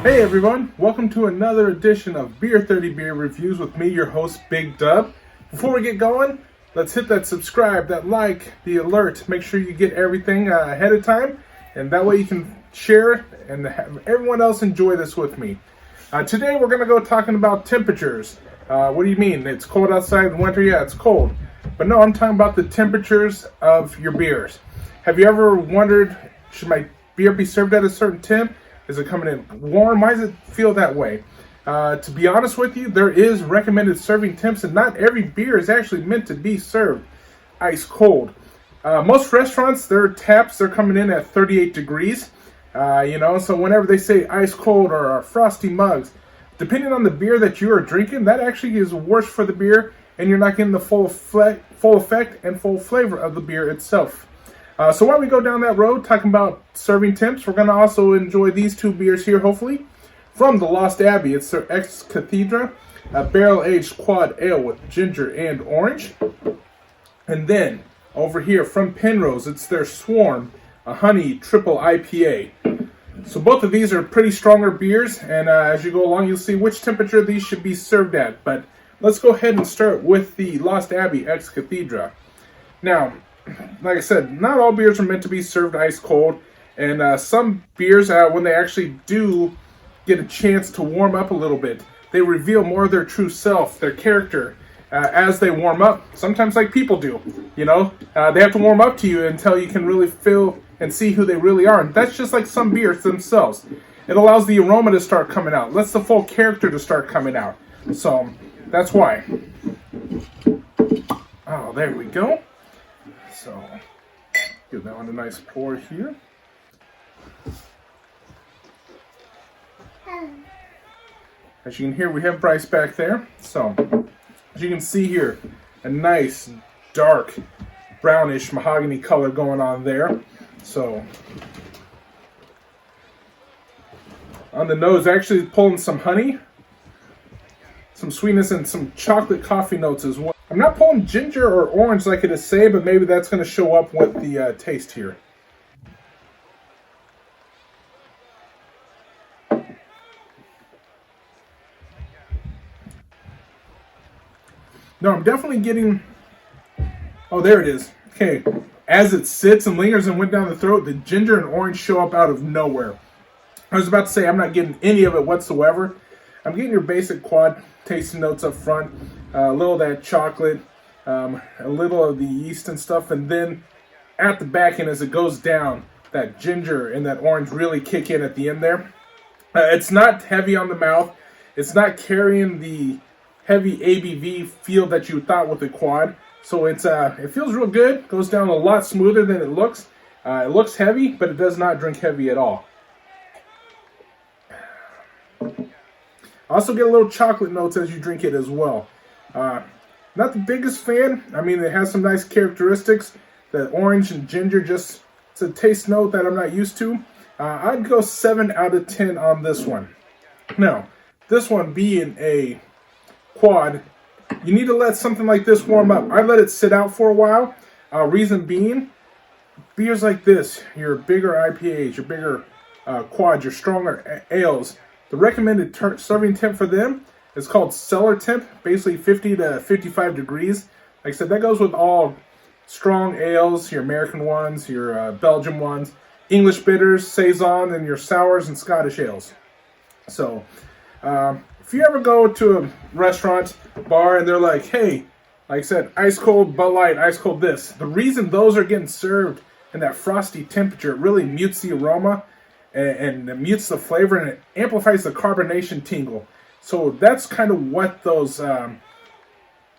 Hey everyone, welcome to another edition of Beer 30 Beer Reviews with me, your host, Big Dub. Before we get going, let's hit that subscribe, that like, the alert. Make sure you get everything ahead of time, and that way you can share and have everyone else enjoy this with me. Today we're going to go talking about temperatures. What do you mean? It's cold outside in winter? Yeah, it's cold. But no, I'm talking about the temperatures of your beers. Have you ever wondered, should my beer be served at a certain temp? Is it coming in warm? Why does it feel that way? To be honest with you, there is recommended serving temps, and not every beer is actually meant to be served ice cold. Most restaurants, their taps, they're coming in at 38 degrees. So whenever they say ice cold or frosty mugs, depending on the beer that you are drinking, that actually is worse for the beer, and you're not getting the full effect and full flavor of the beer itself. So while we go down that road talking about serving temps, we're going to also enjoy these two beers here, hopefully. From the Lost Abbey, it's their Ex Cathedra, a barrel-aged quad ale with ginger and orange. And then, over here from Penrose, it's their Swarm, a honey triple IPA. So both of these are pretty stronger beers, and as you go along, you'll see which temperature these should be served at. But let's go ahead and start with the Lost Abbey Ex Cathedra. Now, like I said, not all beers are meant to be served ice cold, and some beers, when they actually do get a chance to warm up a little bit, they reveal more of their true self, their character, as they warm up, sometimes like people do. They have to warm up to you until you can really feel and see who they really are, and that's just like some beers themselves. It allows the aroma to start coming out, lets the full character to start coming out, so that's why. Oh, there we go. So, give that one a nice pour here. As you can hear, we have Bryce back there. So, as you can see here, a nice, dark, brownish mahogany color going on there. So, on the nose, actually pulling some honey, some sweetness, and some chocolate coffee notes as well. I'm not pulling ginger or orange like it is say, but maybe that's going to show up with the taste here. No, I'm definitely getting... Oh, there it is. Okay, as it sits and lingers and went down the throat, the ginger and orange show up out of nowhere. I was about to say I'm not getting any of it whatsoever. I'm getting your basic quad tasting notes up front, a little of that chocolate, a little of the yeast and stuff, and then at the back end as it goes down, that ginger and that orange really kick in at the end there. It's not heavy on the mouth. It's not carrying the heavy ABV feel that you thought with the quad. So it feels real good. Goes down a lot smoother than it looks. It looks heavy, but it does not drink heavy at all. Also get a little chocolate notes as you drink it as well. Not the biggest fan. I mean, it has some nice characteristics. The orange and ginger, it's a taste note that I'm not used to. I'd go 7 out of 10 on this one. Now, this one being a quad, you need to let something like this warm up. I let it sit out for a while. Reason being, beers like this, your bigger IPAs, your bigger quads, your stronger ales, the recommended serving temp for them is called cellar temp, basically 50 to 55 degrees. Like I said, that goes with all strong ales, your American ones, your Belgian ones, English bitters, Saison, and your sours and Scottish ales. So, if you ever go to a restaurant, bar, and they're like, hey, like I said, ice cold Bud Light, ice cold this. The reason those are getting served in that frosty temperature, it really mutes the aroma and it mutes the flavor, and it amplifies the carbonation tingle. So that's kind of what those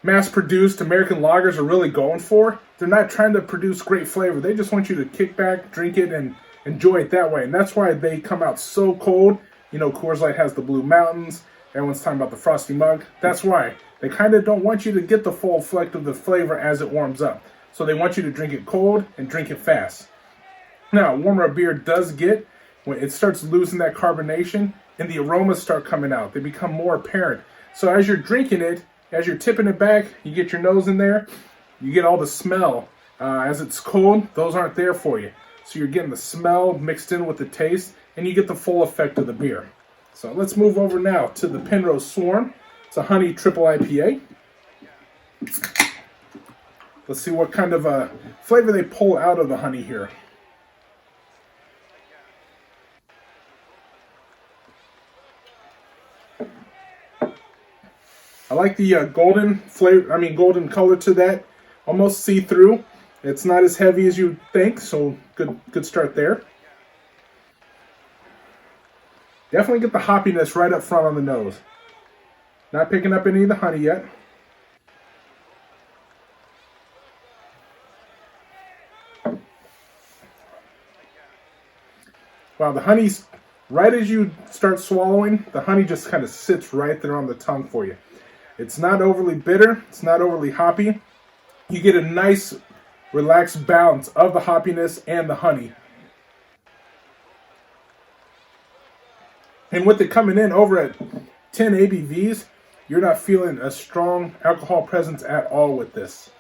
mass-produced American lagers are really going for. They're not trying to produce great flavor. They just want you to kick back, drink it, and enjoy it that way. And that's why they come out so cold. Coors Light has the Blue Mountains. Everyone's talking about the Frosty Mug. That's why. They kind of don't want you to get the full effect of the flavor as it warms up. So they want you to drink it cold and drink it fast. Now, warmer a beer does get, when it starts losing that carbonation and the aromas start coming out. They become more apparent. So as you're drinking it, as you're tipping it back, you get your nose in there, you get all the smell. As it's cold, those aren't there for you. So you're getting the smell mixed in with the taste, and you get the full effect of the beer. So let's move over now to the Penrose Swarm. It's a honey triple IPA. Let's see what kind of flavor they pull out of the honey here. I like the golden flavor. Golden color to that. Almost see-through. It's not as heavy as you think, so good start there. Definitely get the hoppiness right up front on the nose. Not picking up any of the honey yet. Wow, the honey's, right as you start swallowing, the honey just kind of sits right there on the tongue for you. It's not overly bitter. It's not overly hoppy. You get a nice, relaxed balance of the hoppiness and the honey. And with it coming in over at 10 ABVs, you're not feeling a strong alcohol presence at all with this.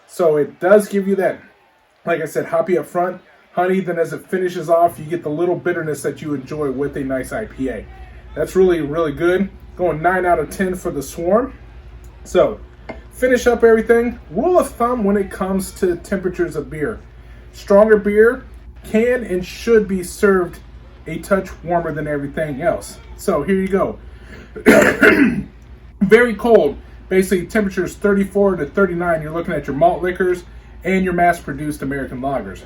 So it does give you that, like I said, hoppy up front, honey, then as it finishes off, you get the little bitterness that you enjoy with a nice IPA. That's really, really good. Going 9 out of 10 for the Swarm. So, finish up everything. Rule of thumb when it comes to temperatures of beer. Stronger beer can and should be served a touch warmer than everything else. So, here you go. Very cold. Basically, temperatures 34 to 39. You're looking at your malt liquors and your mass-produced American lagers.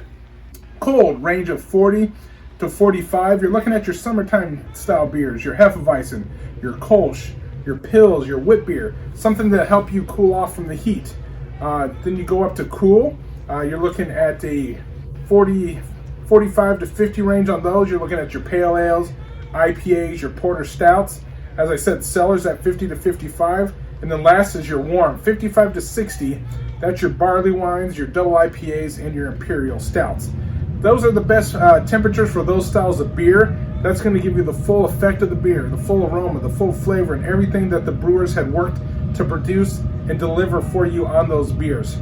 Cold, range of 40 to 45. You're looking at your summertime style beers, your Hefeweizen, your Kolsch, your Pils, your wit beer, something to help you cool off from the heat. Then you go up to cool. You're looking at a 45 to 50 range on those. You're looking at your pale ales, IPAs, your porter stouts. As I said, cellars at 50 to 55. And then last is your warm, 55 to 60. That's your barley wines, your double IPAs, and your imperial stouts. Those are the best temperatures for those styles of beer. That's going to give you the full effect of the beer, the full aroma, the full flavor, and everything that the brewers had worked to produce and deliver for you on those beers.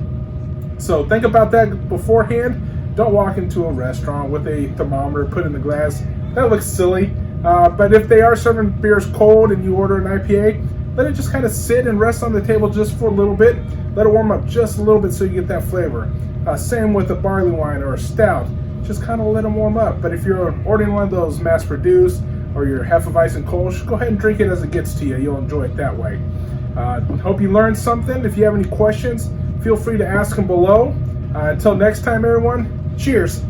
So think about that beforehand. Don't walk into a restaurant with a thermometer put in the glass. That looks silly. But if they are serving beers cold and you order an IPA, let it just kind of sit and rest on the table just for a little bit. Let it warm up just a little bit so you get that flavor. Same with a barley wine or a stout. Just kind of let them warm up. But if you're ordering one of those mass-produced or your Hefeweizen Kolsch, go ahead and drink it as it gets to you. You'll enjoy it that way. Hope you learned something. If you have any questions, feel free to ask them below. Until next time, everyone, cheers.